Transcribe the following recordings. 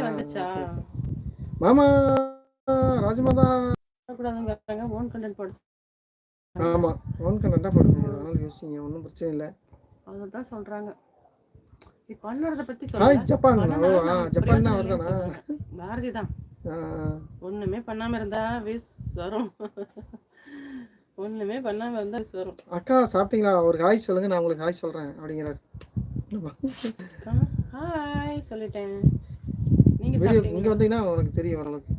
வந்துச்சா? Okay okay. மாமா Rajmata. கூடாதுங்கறாங்க. Own content போட ஆமா. ஓன் கண்டென்ட்டா போடுங்க. எது வேணாலும் யோசிங்க. ஒண்ணும் பிரச்சனை இல்ல. அததான் சொல்றாங்க. நீ பண்ணுறத பத்தி ஹாய் சொல்லல. ஜப்பான். ஓ பண்ணுனா நமக்கு ஜப்பான்னா பிரயோஜனம் இல்லைன்னு அவர்தானா? சொல்றாங்க. பாரதி தான். ஒண்ணுமே பண்ணாம இருந்தா வியூஸ் வரும். ஒண்ணுமே பண்ணாம இருந்தா வியூஸ் வரும். அக்கா சாப்பிட்டீங்களா? ஒரு ஹாய் சொல்லுங்க, நான் உங்களுக்கு ஹாய் சொல்றேன் அப்படிங்கிறார். ஹாய் சொல்லிட்டேன். நீங்க வீடியோ இங்க சாப்பிட்டீங்களா? வந்தீங்கன்னா உனக்கு தெரியும் ஓரளவுக்கு.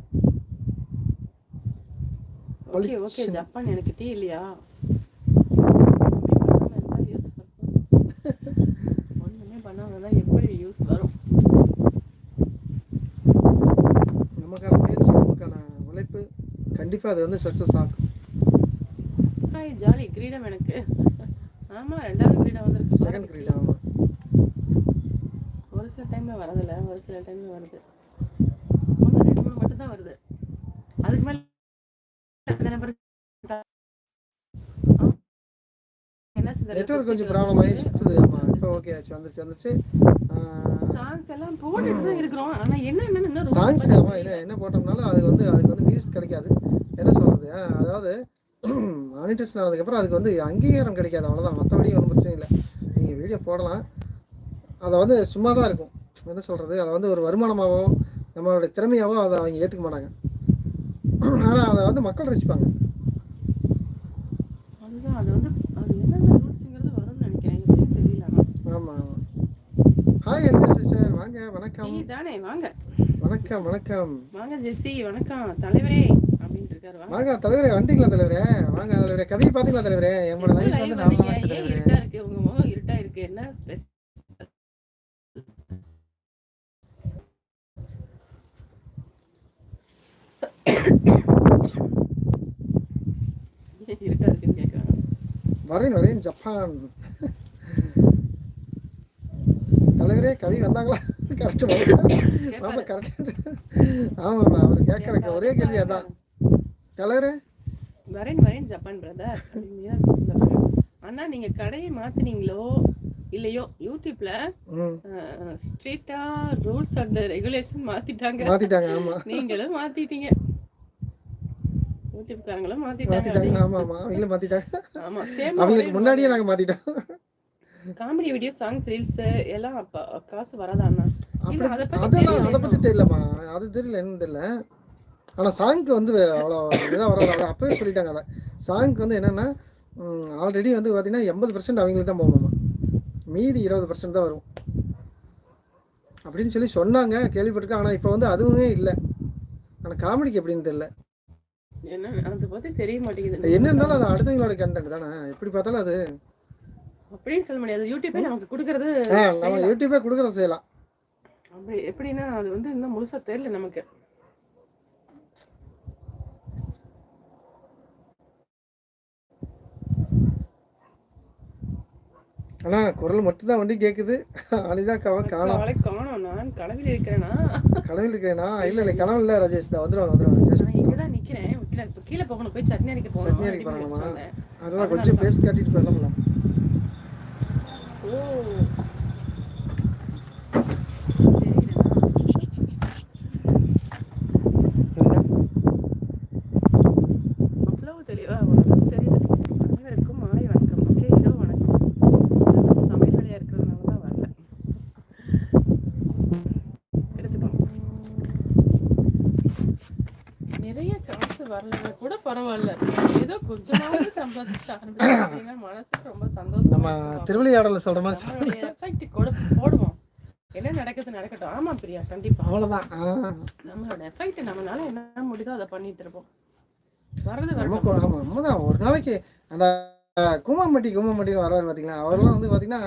Okay okay. ஜப்பான் எனக்கு டீ இல்லையா? ஒண்ணுமே பண்ணாம இருந்தா எப்படி வியூஸ் வரும்? நமக்கான முயற்சி, நமக்கான உழைப்பு கண்டிப்பா அது வந்து சக்சஸ் ஆகும். Hi jolly. கிரீடம் எனக்கு. ஆமா, 2வது கிரீடம் வந்திருக்கு. செகண்ட் கிரீடம். ஆமா, ஒரு சில டைம்ல வரதில்ல, ஒரு சில டைம்ல வருது. 1 2 3 மட்டும் தான் வருது. அதுக்கு மேல நெட்வொர்க் கொஞ்சம் ப்ராப்ளம் ஆகி சுத்துது. ஆமா, இப்போ ஓகே ஆச்சு. வந்துருச்சு. சாங்ஸ் எல்லாம் போட்டுட்டு தான் இருக்கிறோம். ஆனா என்ன சாங்ஸ் ஆமா என்ன போட்டோம்னாலும் அதுக்கு வந்து வியூஸ் கிடைக்காது. என்ன சொல்றது? அதாவது மானிட்டேஷன் ஆனதுக்கப்புறம் அதுக்கு வந்து அங்கீகாரம் கிடைக்காது, அவ்வளோதான். மற்றபடி ஒன்றும் பிரச்சனை இல்லை. நீங்கள் வீடியோ போடலாம், அதை வந்து சும்மா தான் இருக்கும். என்ன சொல்கிறது, அதை வந்து ஒரு வருமானமாகவோ நம்மளுடைய திறமையாவோ அதை அவங்க ஏற்றுக்க மாட்டாங்க. ஆனால் அதை வந்து மக்கள் ரசிப்பாங்க. அதுதான், அது வந்து அது என்னென்ன ரூல்ஸுங்கிறது வரும்னு நினைக்கிறேன். எப்படின்னு தெரியல. ஆமாம். ஹாய் எழுதி சிஸ்டர், வாங்க. வணக்கம் தானே, வாங்க. வணக்கம் வணக்கம். வாங்க ஜெஸ்ஸி, வணக்கம் தலைவரே அப்படின்ட்டு இருக்காரு. வாங்க தலைவரே, வண்டிங்களா தலைவரே? வாங்க தலைவரே. கவியை பார்த்தீங்களா தலைவரே? எங்களோட லைஃப் வந்து நான் தலைவரே. இருட்டா இருக்கு, உங்க முகம் இருட்டா இருக்கு. என்ன ஸ்பெஷல்? இருட்டா இருக்குன்னு கேட்குறாங்க. வரேன் ஜப்பான். தலைவரே கவி வந்தாங்களா? கரெக்ட் மாமா கரெக்ட். ஆமாம், அவர் கேட்குற ஒரே கேள்வி அதான். தலைவரே வரேன் ஜப்பான் பிரதர். அண்ணா நீங்க கடையை மாத்தினீங்களோ இல்லையோ, யூடியூப்ல ஸ்ட்ரிக்ட்டா ரூல்ஸ் அண்ட் ரெகுலேஷன் மாத்திட்டாங்க. ஆமா, நீங்களும் மாத்திட்டீங்க, யூடியூப்காரங்களும் மாத்திட்டாங்க. ஆமா அவங்களும் மாத்திட்டாங்க. ஆமா, அவங்களுக்கு முன்னாடியே நாங்க மாத்திட்டோம். காமெடி வீடியோ, சாங்ஸ், ரீல்ஸ் எல்லாம் அப்ப காசு வராதாண்ணா? அதை பத்தி தெரியலமா, அது தெரியல, என்ன தெரியல. ஆனா சாங்க்கு வந்து அவ்வளோ இதாக வராது. அப்பவே சொல்லிட்டாங்க. அதை சாங்க்கு வந்து என்னன்னா ஆல்ரெடி வந்து பார்த்தீங்கன்னா 80% அவங்களுக்கு தான் போகணுமா, மீதி 20% தான் வரும் அப்படின்னு சொல்லி சொன்னாங்க, கேள்விப்பட்டிருக்கேன். ஆனால் இப்போ வந்து அதுவுமே இல்லை. ஆனால் காமெடிக்கு எப்படின்னு தெரியல. என்ன அதை பத்தி தெரிய மாட்டேங்குது. என்ன இருந்தாலும் அது அடுத்தவங்களோட கண்டென்ட் தானே, எப்படி பார்த்தாலும் அது அப்படின்னு சொல்ல முடியாது. யூடியூபே நமக்கு கொடுக்கறது, நம்ம யூடியூபே கொடுக்கறது செய்யலாம். அப்படி எப்படின்னா அது வந்து இன்னும் முழுசா தெரியல நமக்கு. ஆனா குரல் மட்டும் தான் வண்டி கேக்குது. அனிதாக்காவை காணோம். நான் கனவில் இருக்கிறேனா? இல்ல கனவு இல்ல ராஜேஷ். தான் வந்துருவாங்க. நான் இங்க தான் நிக்கிறேன். கீழே போகணும், போய் சட்னி அரைக்க போகணும். சட்னி அரைக்க போறாங்கமா, அதனால கொஞ்சம் பேஸ் காட்டிட்டு போயிடலாம்ல. ஓ அவ்வளவு தெளிவா தெரியுது. அனைவருக்கும் மாலை வணக்கம். ஓகே, இதோ வணக்கம். சமையல் வேலையா இருக்கிறதுனால தான் வரல. எடுத்துக்கோங்க. நிறைய காசு வரலன்னா கூட பரவாயில்ல, ஏதோ கொஞ்சமாவது சம்பாதிச்சு ஆரம்பிச்சு மனசுக்கு ரொம்ப சந்தோஷம். நம்ம திருவிளையாடல சொல்ற மாதிரி நம்மளுடைய எஃபெக்ட் கூட போடுவோம். என்ன நடக்குது நடக்கட்டும். ஆமா பிரியா, கண்டிப்பா அவ்வளவுதான். நம்மளோட எஃபெக்ட், நம்மளால என்ன முடியுதோ அதை பண்ணிட்டு இருப்போம். வரது வரதான். ஒரு நாளைக்கு அந்த கும்மாம்பட்டின்னு வர்றாரு பாத்தீங்களா, அவர்லாம் வந்து பாத்தீங்கன்னா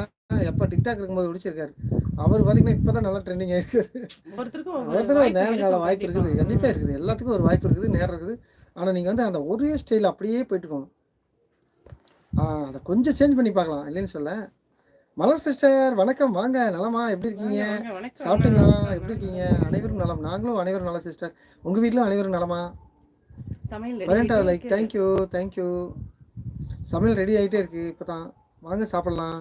எப்ப டிக்டாக் இருக்கும்போது பிடிச்சிருக்காரு. அவர் பாத்தீங்கன்னா இப்பதான் நல்லா ட்ரெண்டிங் ஆயிருக்காரு. ஒருத்தருக்கும் நேரம் கால வாய்ப்பு இருக்குது, கண்டிப்பா இருக்குது. எல்லாத்துக்கும் ஒரு வாய்ப்பு இருக்குது, நேரம் இருக்குது. ஆனா நீங்க வந்து அந்த ஒரே ஸ்டைல் அப்படியே போயிட்டுக்கோங்க. அதை கொஞ்சம் சேஞ்ச் பண்ணி பார்க்கலாம், இல்லைன்னு சொல்ல. மலர் சிஸ்டர் வணக்கம், வாங்க. நலமா, எப்படி இருக்கீங்க? சாப்பிட்டீங்களா? எப்படி இருக்கீங்க? அனைவரும் நலம். நாங்களும் அனைவரும் நலம் சிஸ்டர். உங்க வீட்ல அனைவரும் நலமா? Like thank you. சமையல் ரெடி ஆகிட்டே இருக்கு இப்போதான். வாங்க சாப்பிடலாம்.